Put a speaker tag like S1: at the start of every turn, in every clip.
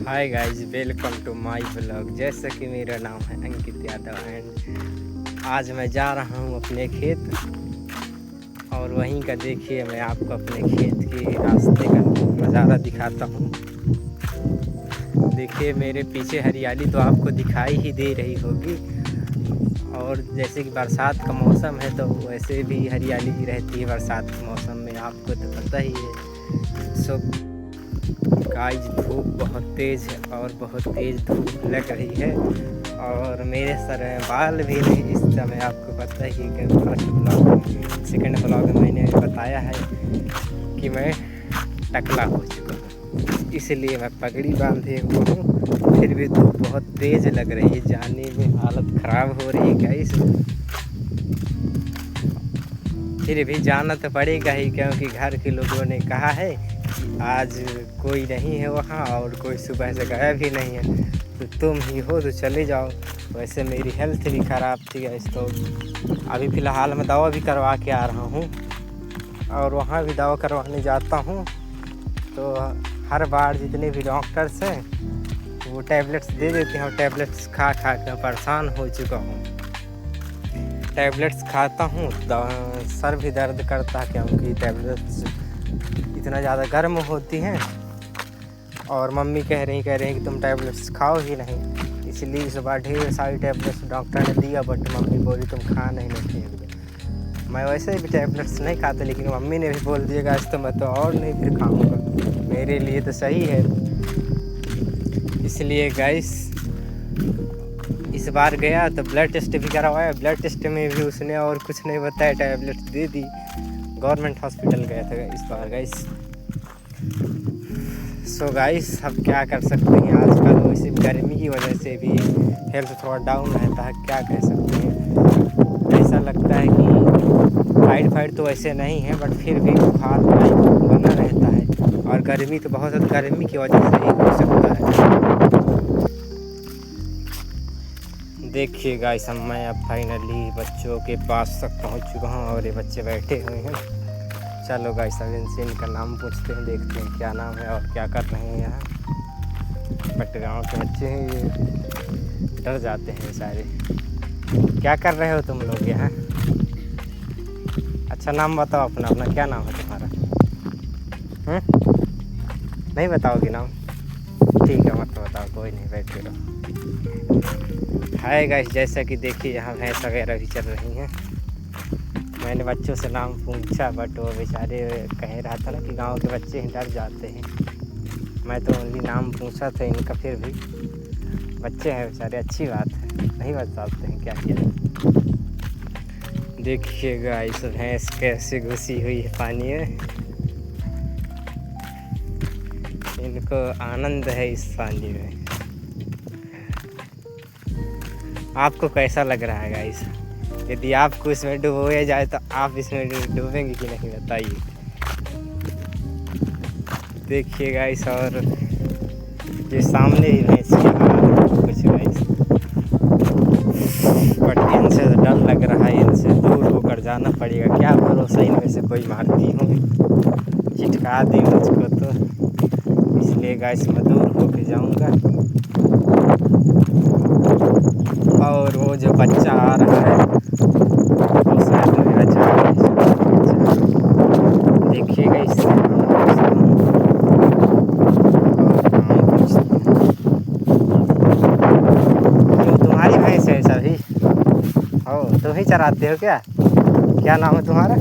S1: Hi guys, welcome to my blog. जैसा कि मेरा नाम है अंकित यादव एंड आज मैं जा रहा हूँ अपने खेत और वहीं का देखिए मैं आपको अपने खेत के रास्ते का नज़ारा दिखाता हूँ। देखिए मेरे पीछे हरियाली तो आपको दिखाई ही दे रही होगी और जैसे कि बरसात का मौसम है तो वैसे भी हरियाली रहती है बरसात के मौसम में, आपको तो पता ही है। सो गाइस धूप बहुत तेज़ है और बहुत तेज़ धूप लग रही है और मेरे सर में बाल भी नहीं इस समय। आपको पता ही कि सेकंड ब्लॉग में मैंने बताया है कि मैं टकला हो चुका हूँ, इसलिए मैं पगड़ी बांधे हुआ हूँ। फिर भी धूप बहुत तेज़ लग रही है, जाने में हालत ख़राब हो रही है गाइस। फिर भी जाना तो पड़ेगा ही क्योंकि घर के लोगों ने कहा है आज कोई नहीं है वहाँ और कोई सुबह से गया भी नहीं है, तो तुम ही हो तो चले जाओ। वैसे मेरी हेल्थ भी ख़राब थी गाइस, तो अभी फ़िलहाल मैं दवा भी करवा के आ रहा हूँ और वहाँ भी दवा करवाने जाता हूँ। तो हर बार जितने भी डॉक्टर्स हैं वो टैबलेट्स दे देते हैं और टैबलेट्स खा खा कर परेशान हो चुका हूँ। टैबलेट्स खाता हूँ सर भी दर्द करता है क्योंकि टैबलेट्स इतना ज़्यादा गर्म होती हैं और मम्मी कह रही कि तुम टैबलेट्स खाओ ही नहीं, इसलिए इस बार ढेर सारी टैबलेट्स डॉक्टर ने दिया बट मम्मी बोली तुम खा नहीं फेंक दो। मैं वैसे भी टैबलेट्स नहीं खाता लेकिन मम्मी ने भी बोल दिया आज तो मैं तो और नहीं फिर खाऊंगा, मेरे लिए तो सही है। इसलिए गाइस इस बार गया तो ब्लड टेस्ट भी करवाया, ब्लड टेस्ट में भी उसने और कुछ नहीं बताया, टैबलेट्स दे दी। गवर्नमेंट हॉस्पिटल गया था इस बार गाइस। सो गाइस अब क्या कर सकते हैं, आजकल वैसे गर्मी की वजह से भी हेल्थ थोड़ा डाउन रहता है, क्या कह सकते हैं। ऐसा लगता है कि टाइफाइड तो वैसे नहीं है बट फिर भी बुखार बना रहता है और गर्मी तो बहुत ज़्यादा गर्मी की वजह से ही हो सकता है। देखिए गाइस मैं अब फाइनली बच्चों के पास तक पहुंच चुका हूं और ये बच्चे बैठे हुए हैं। चलो गाइस अब इनसे इनका नाम पूछते हैं, देखते हैं क्या नाम है और क्या कर रहे हैं यहाँ। बट गाँव के बच्चे हैं ये डर जाते हैं सारे। क्या कर रहे हो तुम लोग यहाँ? अच्छा नाम बताओ अपना, अपना क्या नाम है तुम्हारा? नहीं बताओगे नाम? ठीक है मत बताओ, कोई नहीं, बैठे रहो। हाय गाइस जैसा कि देखिए यहाँ भैंस वगैरह भी चल रही हैं। मैंने बच्चों से नाम पूछा बट वो बेचारे कह रहा था ना कि गांव के बच्चे ही डर जाते हैं। मैं तो ओनली नाम पूछा था इनका, फिर भी बच्चे हैं बेचारे, अच्छी बात है, नहीं बताते हैं क्या किया। देखिए गाइस भैंस कैसे घुसी हुई है पानी में, इनको आनंद है इस पानी में। आपको कैसा लग रहा है गाइस? यदि आपको इसमें डुबोया जाए तो आप इसमें डूबेंगे कि नहीं बताइए। देखिए गाइस और ये सामने ही भैंस कुछ गाइस, बट इनसे तो डर लग रहा है, इनसे दूर होकर जाना पड़ेगा। क्या भरोसा इनमें से कोई मारती होंगी, चिटका दी मुझको तो, इसलिए गाइस मैं दूर होकर जाऊंगा। और वो जो बच्चा आ रहा है वो शायद मेरा चाचा देखिएगा इस जो तुम्हारी भैंस है सभी हो, तुम ही चराते हो क्या? क्या नाम है तुम्हारा?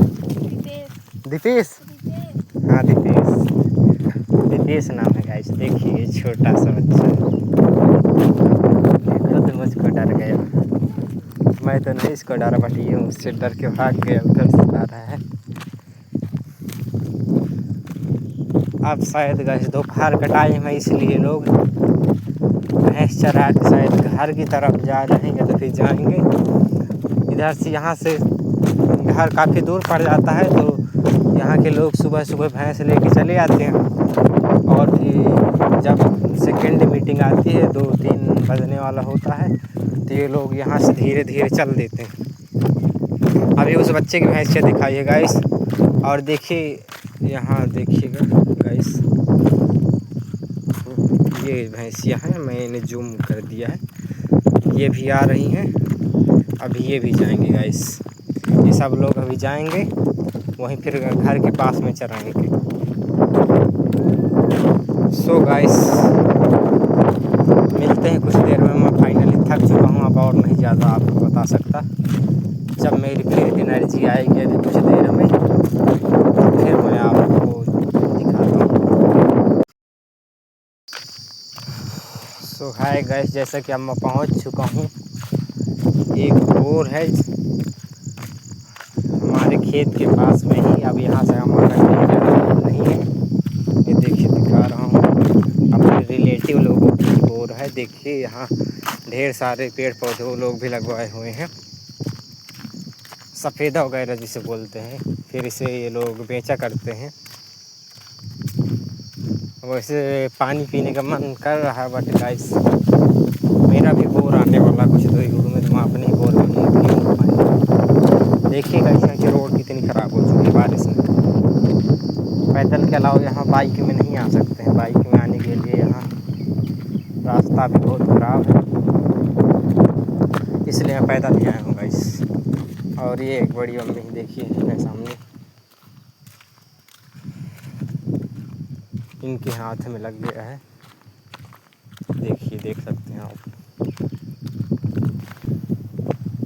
S1: दीपेश। हाँ दीपेश नाम है गाइस। देखिए छोटा सा बच्चा खुद मुझको डर गया, मैं तो नहीं इसको डरा बट ये मुझसे डर के भाग गया, उधर से आ रहा है। अब शायद गाइस दोपहर का टाइम है इसलिए लोग भैंस चरा के शायद घर की तरफ जा रहे हैं तो फिर जाएंगे। इधर से यहाँ से घर काफ़ी दूर पड़ जाता है तो यहाँ के लोग सुबह सुबह भैंस लेके चले आते हैं और फिर जब सेकेंड मीटिंग आती है 2-3 बजने वाला होता है तो ये लोग यहाँ से धीरे धीरे चल देते हैं। अभी उस बच्चे की भैंस दिखाइए गाइस और देखिए यहाँ देखिएगा गाइस ये भैंसियाँ हैं, मैंने जूम कर दिया है, ये भी आ रही हैं। अभी ये भी जाएंगे गाइस, ये सब लोग अभी जाएंगे, वहीं फिर घर के पास में चराएंगे। सो गाइस मिलते हैं कुछ देर में। मैं फाइनली थक चुका हूँ, अब और नहीं ज़्यादा आपको बता सकता। जब मेरी फिर एनर्जी आएगी अभी कुछ देर में, तब फिर मैं आपको दिखाता हूँ। सो हाय गाइस, जैसा कि अब मैं पहुँच चुका हूँ। एक बोर है हमारे खेत के पास में ही, अब यहाँ से हमारा कहीं नहीं है। ये देखिए दिखा रहा हूँ, अपने रिलेटिव लोगों की बोर है। देखिए यहाँ ढेर सारे पेड़ पौधे वो लोग भी लगवाए हुए हैं, सफ़ेदा वगैरह जिसे बोलते हैं। फिर इसे ये लोग बेचा करते हैं। वैसे पानी पीने का मन कर रहा है, बट गाइस मेरा भी बोर आने वाला कुछ दो ही में, तो मैं अपने ही बोर में पीऊँ पानी। देखिए गाइस यहाँ की रोड कितनी ख़राब हो चुकी है बारिश में। पैदल के अलावा यहाँ बाइक में नहीं आ सकते हैं। बाइक में आने के लिए यहाँ रास्ता भी बहुत ख़राब है, इसलिए मैं पैदल नहीं आया हूँ गाइस। और ये एक बड़ी मम्मी देखिए मेरे सामने, इनके हाथ में लग गया है। देखिए देख सकते हैं आप।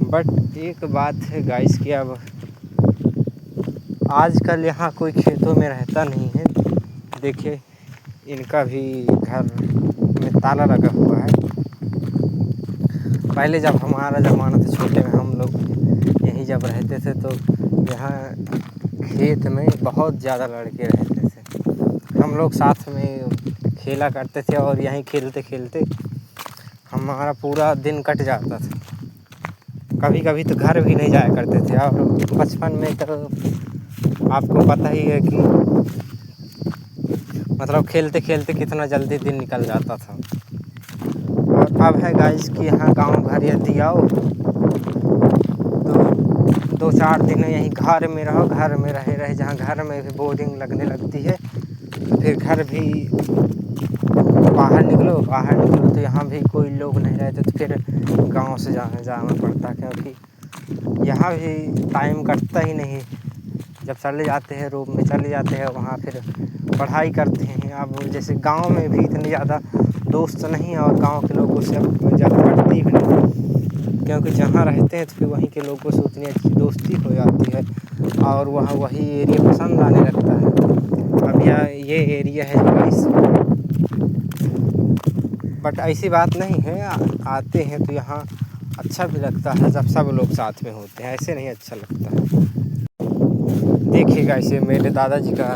S1: बट एक बात है गाइस कि अब आजकल यहाँ कोई खेतों में रहता नहीं है। देखिए इनका भी घर में ताला लगा हुआ है। पहले जब हमारा ज़माना था छोटे में, हम लोग यहीं जब रहते थे, तो यहाँ खेत में बहुत ज़्यादा लड़के रहते थे। हम लोग साथ में खेला करते थे और यहीं खेलते खेलते हमारा पूरा दिन कट जाता था। कभी कभी तो घर भी नहीं जाया करते थे। और बचपन में तो आपको पता ही है कि मतलब खेलते खेलते कितना जल्दी दिन निकल जाता था। और अब है गाइस कि यहाँ गांव घर यदि आओ तो 2-4 दिन यहीं घर में रहो। घर में रहे जहाँ घर में भी बोरिंग लगने लगती है, तो फिर घर भी बाहर निकलो तो यहाँ भी कोई लोग नहीं रहते, तो फिर गांव से जाना पड़ता, क्योंकि यहाँ भी टाइम कटता ही नहीं। जब चले जाते हैं रूम में चले जाते हैं, वहाँ फिर पढ़ाई करते हैं। अब जैसे गांव में भी इतने ज़्यादा दोस्त नहीं, और गांव के लोगों से अब ज़्यादा पढ़ती भी नहीं, क्योंकि जहाँ रहते हैं तो फिर वहीं के लोगों से उतनी अच्छी दोस्ती हो जाती है और वहाँ वही एरिया पसंद आने लगता है। अब ये एरिया है गाइस, बट ऐसी बात नहीं है, आते हैं तो यहाँ अच्छा भी लगता है जब सब लोग साथ में होते हैं। ऐसे नहीं अच्छा लगता है। देखिए गाइस ये मेरे दादाजी का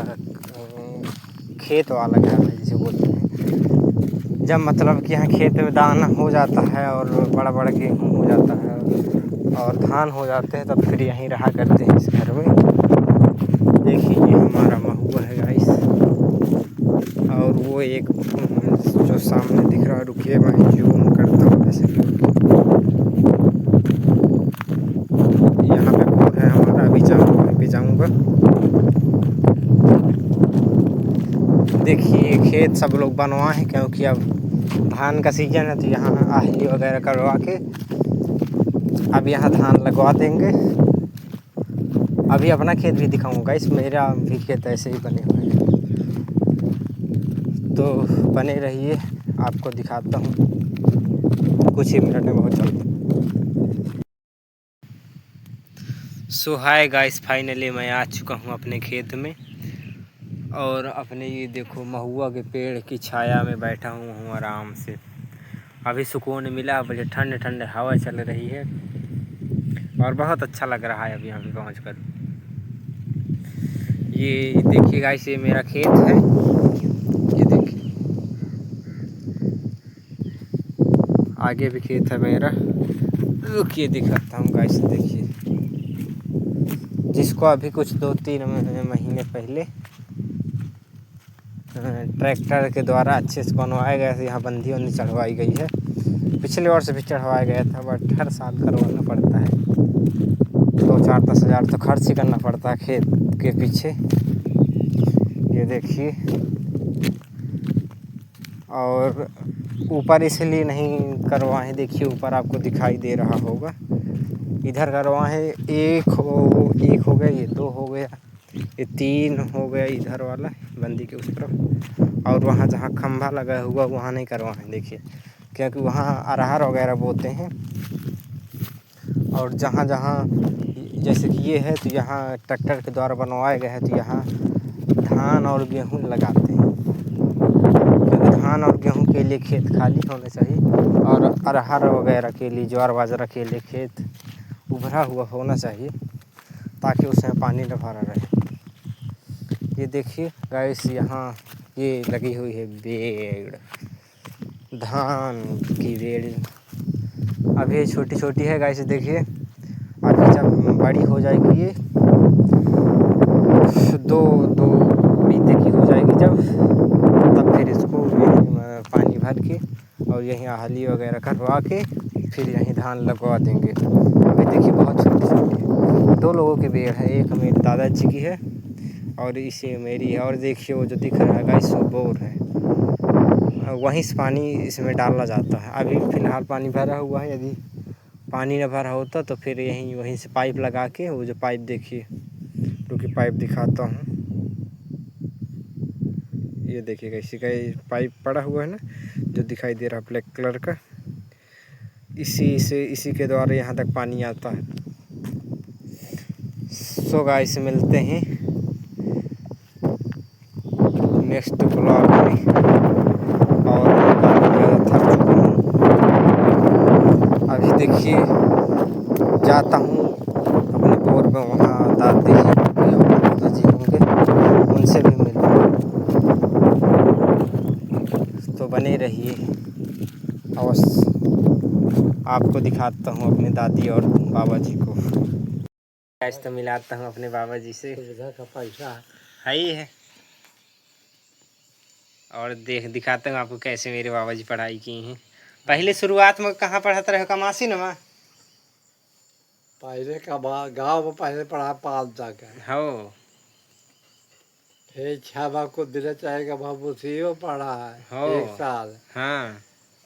S1: खेत वाला घर है जिसे बोलते हैं। जब मतलब कि यहाँ खेत में दाना हो जाता है और बड़ा बड़ा गेहूँ हो जाता है और धान हो जाते हैं, तब फिर यहीं रहा करते हैं इस घर में। देखिए ये हमारा महुआ है गाइस, और वो एक जो सामने दिख रहा है, रुकिए मैं जूम करता हूँ ऐसे। यहाँ पे बोर है हमारा, अभी जाऊँगा। देखिए खेत सब लोग बनवाए हैं, क्योंकि अब धान का सीजन है, तो यहाँ आहली वगैरह करवा के अब यहाँ धान लगवा देंगे। अभी अपना खेत भी दिखाऊंगा, इस मेरा भी खेत ऐसे ही बने हुए हैं, तो बने रहिए, आपको दिखाता हूँ कुछ ही मिनट में बहुत जल्द। सो हाय गाइस, फाइनली मैं आ चुका हूँ अपने खेत में, और अपने ये देखो महुआ के पेड़ की छाया में बैठा हूँ आराम से। अभी सुकून मिला, मुझे ठंड ठंड हवा चल रही है और बहुत अच्छा लग रहा है अभी यहाँ पे पहुँच कर। ये देखिए गाइस ये मेरा खेत है, ये देखिए आगे भी खेत है मेरा। रुकिए दिखाता हूँ गाइस, देखिए जिसको अभी कुछ 2-3 महीने पहले ट्रैक्टर के द्वारा अच्छे से बनवाया गया था। यहाँ बंधी वंधी चढ़वाई गई है, पिछले वर्ष भी चढ़वाया गया था, बट हर साल करवाना पड़ता है। 2-4-10 हज़ार तो खर्च ही करना पड़ता है खेत के पीछे। ये देखिए, और ऊपर इसलिए नहीं करवाए, देखिए ऊपर आपको दिखाई दे रहा होगा, इधर करवाए। एक हो गया, ये 2 हो गया, ये 3 हो गया इधर वाला बंदी के उस तरफ, और वहाँ जहाँ खंभा लगा हुआ वहाँ नहीं करवाए देखिए, क्योंकि वहाँ अरहर वगैरह बोते हैं। और जहाँ जहाँ जैसे कि ये है तो यहाँ ट्रैक्टर के द्वारा बनवाया गया है, तो यहाँ धान और गेहूँ लगाते हैं, क्योंकि धान और गेहूँ के लिए खेत खाली होना चाहिए, और अरहर वगैरह के लिए, ज्वार बाजरा के लिए खेत उभरा हुआ होना चाहिए, ताकि उसमें पानी न भरा रहे। ये देखिए गाइस, यहाँ ये लगी हुई है बेड़, धान की बेड़। अभी ये छोटी छोटी है गाइस, देखिए अभी जब बड़ी हो जाएगी ये 2 बीते की हो जाएगी जब, तब फिर इसको यहीं पानी भर के और यहीं आली वगैरह करवा के फिर यहीं धान लगवा देंगे। अभी देखिए बहुत छोटी छोटी है। 2 लोगों की बेड़ है, एक मेरे दादाजी की है और इसे मेरी है। और देखिए वो जो दिख रहा है गाइस वो बोर है, वहीं से पानी इसमें डाला जाता है। अभी फ़िलहाल पानी भरा हुआ है, यदि पानी न भरा होता तो फिर वहीं से पाइप लगा के, वो जो पाइप देखिए, क्योंकि पाइप दिखाता हूँ, ये देखिएगा इसी का पाइप पड़ा हुआ है ना, जो दिखाई दे रहा है ब्लैक कलर का, इसी के द्वारा यहाँ तक पानी आता है। सो गाइस, मिलते हैं नेक्स्ट ब्लॉग में। और मैं काफ़ी ज़्यादा थक चुका हूँ, अभी देखिए जाता हूँ अपने बोर में, वहाँ दादी जी होंगे, उनसे भी मिलूँ। तो बने रहिए, अवश्य आपको दिखाता हूँ अपने दादी और बाबा जी को। आज तो मिलाता हूँ अपने बाबा जी से, सुविधा का पैसा है ही है। और दिखाता हूँ आपको कैसे मेरे बाबा जी पढ़ाई की हैं। पहले शुरुआत में कहाँ पढ़ाता रहे, कमासी न माँ?
S2: पहले का गाँव में पहले पढ़ा 5 तक है,
S1: हो
S2: फिर 6 को दिले चाहेगा बाबूसियो पढ़ा है
S1: हो
S2: 1 साल,
S1: हाँ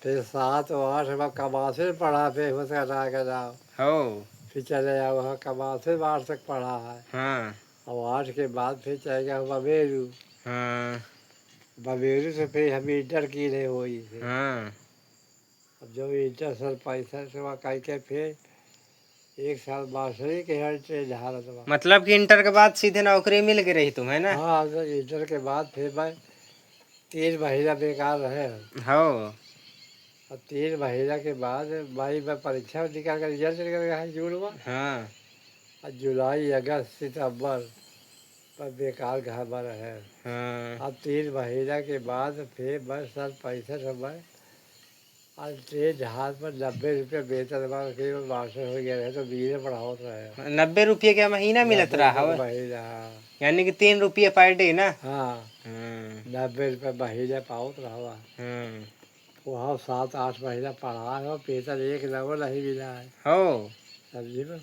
S2: फिर 7 और 8 कमासे पढ़ा, फिर उसका का जाओ,
S1: हो
S2: फिर चले जाओ वहाँ कमासे 8 तक पढ़ा है,
S1: हाँ
S2: और 8 के बाद फिर चले जाओ बबेरू,
S1: हाँ
S2: बबेरू से फिर हम इंटर की रहे वही से।
S1: हाँ।
S2: अब जो इंटर सर पैसा से वहाँ कह के फिर 1 साल मास्टरी के हर ट्रेन हालत में।
S1: मतलब कि इंटर के बाद सीधे नौकरी मिल गई रही तुम्हें ना?
S2: हाँ, तो इंटर के बाद फिर मैं 3 महीना बेकार रहे हम।
S1: हो
S2: और 3 महीना के बाद भाई मैं परीक्षा निकाल कर रिजल्ट निकल गया है जून में,
S1: हाँ
S2: और जुलाई अगस्त सितंबर पर बेकार घर में रहे।
S1: हाँ
S2: अब 3 महीना के बाद फिर मैं सन 65 में और ट्रेन जहाज पर 90 रुपये वेतन में मास्टर हो गया रहे, तो बीए पढ़ाओ रहे।
S1: 90 रुपये का महीना मिलत रहा हो,
S2: महीना,
S1: यानी कि 3 रुपये पर डे ना?
S2: हाँ,
S1: हाँ
S2: 90 रुपये महीने पाओ रहा।
S1: हाँ।
S2: वहाँ 7-8 महीना पढ़ा है, वेतन 1 नंबर नहीं मिला है,
S1: हो
S2: समझी ना।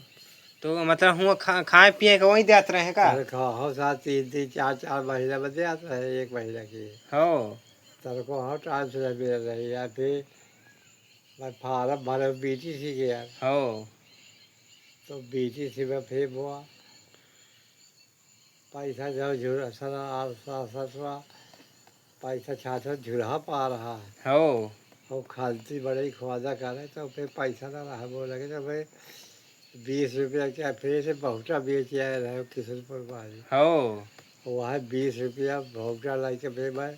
S1: तो मतलब हुआ खाए पिए का वहीं देते रहे का?
S2: तनख्वाह साथ 3-3, 4-4 महीना में दे आता है, 1 महीना की
S1: हो
S2: तनख्वाह टाइम से नहीं मिल रही है। फिर मैं फार्म भरे BTC गया,
S1: हो
S2: तो BTC में फिर हुआ पैसा जो झुरा सरा पैसा 66 झुरा पा रहा है,
S1: हो
S2: और खालती बड़े ख्वाजा करे, तो फिर पैसा ना रहा, बोल लगे तो भाई 20 रुपया क्या, फिर से बहुटा बेच आए रहे किशनपुर बाजी,
S1: हो
S2: वहाँ 20 रुपया बहुटा ला के फिर मैं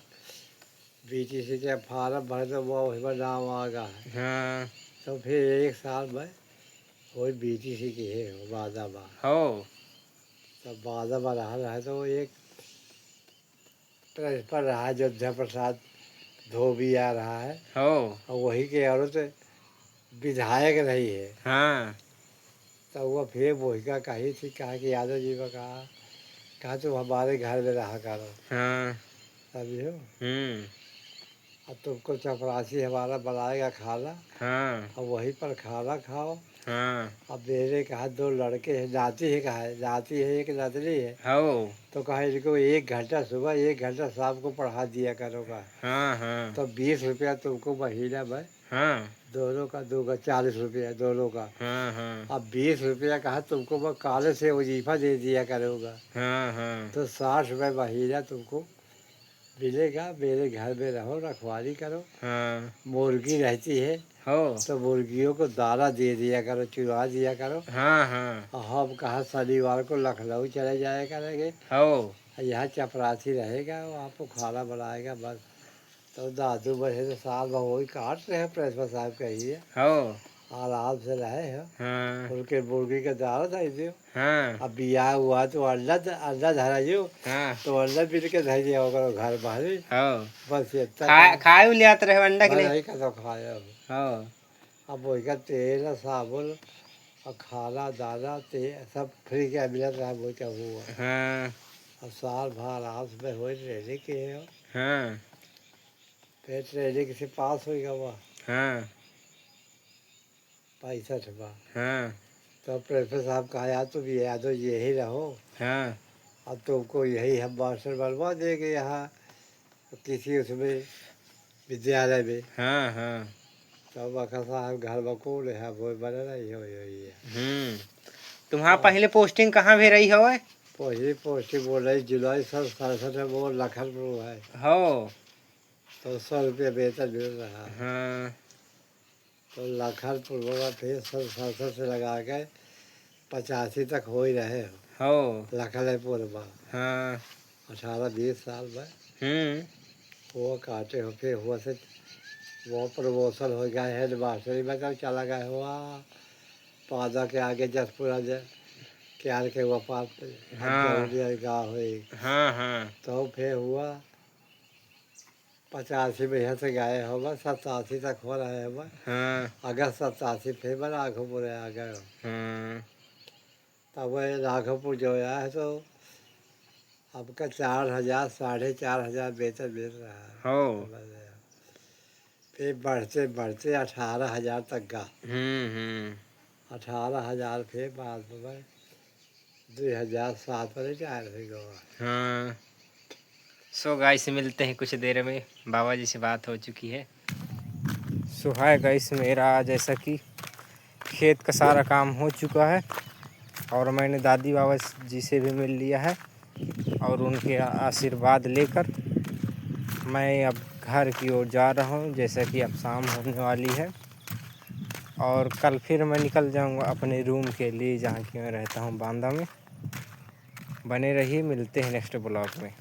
S2: BTC के फार्म भर, तो वो उसमें नाम आ गया है।
S1: हाँ
S2: तो फिर 1 साल में वही BTC की है वादा बा,
S1: हो
S2: तब वादा में रहा है, तो एक प्रिंसिपल रहा है अयोध्या प्रसाद धोबी आ रहा है,
S1: हो
S2: और वही के औरत विधायक रही है।
S1: हाँ
S2: तो वो फिर वही का कही थी, कहा कि यादव जी को कहा तुम हमारे घर में रहा करो,
S1: हाँ
S2: समझो। और तुमको चपरासी हमारा बनाएगा खाना,
S1: हाँ
S2: और वहीं पर खाना खाओ।
S1: हाँ।
S2: अब मेरे कहा 2 लड़के हैं, नाती है, कहा है नाती है, एक नतनी है।
S1: हो।
S2: तो कहा इनको 1 घंटा सुबह 1 घंटा शाम को पढ़ा दिया करोगा,
S1: हाँ हाँ
S2: तो 20 रुपया तुमको महीना में
S1: हाँ
S2: दोनों का दूंगा, 40 रुपया दोनों का।
S1: हाँ हाँ
S2: अब 20 रुपया कहा तुमको मैं कॉलेज से वजीफा दे दिया करूँगा,
S1: हाँ हाँ
S2: तो 60 रुपये महीना तुमको मिलेगा। मेरे घर में रहो, रखवाली करो।
S1: हाँ।
S2: मुर्गी रहती है
S1: हो।
S2: तो मुर्गियों को दाना दे दिया करो, चुरा दिया करो।
S1: हाँ हाँ।
S2: और हम कहा शनिवार को लखनऊ चले जाया करेंगे,
S1: हो।
S2: यहाँ चपरासी रहेगा, वो आपको खाना बनाएगा बस। तो दादू बड़े तो साल भर वही काट रहे हैं, प्रिंसिपल साहब कहिए
S1: हो।
S2: आराम से रहे हो।
S1: हाँ
S2: उनके मुर्गी का दाना दे दियो।
S1: हाँ
S2: अब बियाह हुआ तो अंडा धराइयो,
S1: हाँ।
S2: तो अंडा बिल के धर दिया होगा घर बाहर।
S1: हो।
S2: बस इतना
S1: खाए ले आते रहे अंडा के
S2: बस
S1: नहीं।
S2: यही का तो खाया अब।
S1: हो।
S2: अब वही का तेल साबुन और खाना दाना तेल सब फ्री का मिलत रहा, वही का हुआ।
S1: हाँ
S2: अब साल भर आराम से हो ट्रेनिंग के हो,
S1: हाँ
S2: फिर ट्रेनिंग से पास हो गया वह
S1: हाँ
S2: 65 बार।
S1: हाँ
S2: तो प्रिंसिपल साहब कहा यार तुम यादव यही रहो,
S1: हाँ
S2: अब तुमको यही हम मास्टर बनवा देंगे यहाँ किसी उसमें विद्यालय में।
S1: हाँ हाँ।
S2: तो बखा साहब घर में कौन है, वो बना रही हो यही है।
S1: तुम्हारा पहले पोस्टिंग कहाँ भी रही हो?
S2: पहली पोस्टिंग बोल रही जुलाई 67 में, वो लखनऊ है।
S1: हो।
S2: तो 100 रुपये वेतन मिल रहा है।
S1: हाँ
S2: तो लखनपुर में फिर 67 से लगा के 85 तक हो ही रहे हो
S1: हो।
S2: लखनपुर में।
S1: हाँ
S2: 18-20 साल में वो काटे हो, फिर हुआ से वो प्रमोशन हो गया, हेड मास्टर में तब चला गया हुआ पादा के आगे जसपुरा क्या के वफात
S1: हाँ
S2: गाँव हुई।
S1: हाँ हाँ
S2: तो फिर हुआ 85 में यहाँ से गए हो, बस 87 तक हो रहे हैं बस।
S1: हाँ
S2: अगस्त 87 फिर मैं राघोपुर आ गए हो।
S1: हाँ।
S2: तब वह राघोपुर जो है तो आपका 4,000 4,500 वेतन मिल रहा है।
S1: हो।
S2: फिर बढ़ते बढ़ते 18,000 तक का। 18,000 फिर बाद में 2007 में रिटायर हो गया।
S1: हाँ। सो गाइस मिलते हैं कुछ देर में, बाबा जी से बात हो चुकी है। सो हाय गाइस, मेरा जैसा कि खेत का सारा काम हो चुका है और मैंने दादी बाबा जी से भी मिल लिया है और उनके आशीर्वाद लेकर मैं अब घर की ओर जा रहा हूँ, जैसा कि अब शाम होने वाली है और कल फिर मैं निकल जाऊँगा अपने रूम के लिए जहाँ कि मैं रहता हूँ बांदा में। बने रहिए, मिलते हैं नेक्स्ट ब्लॉग में।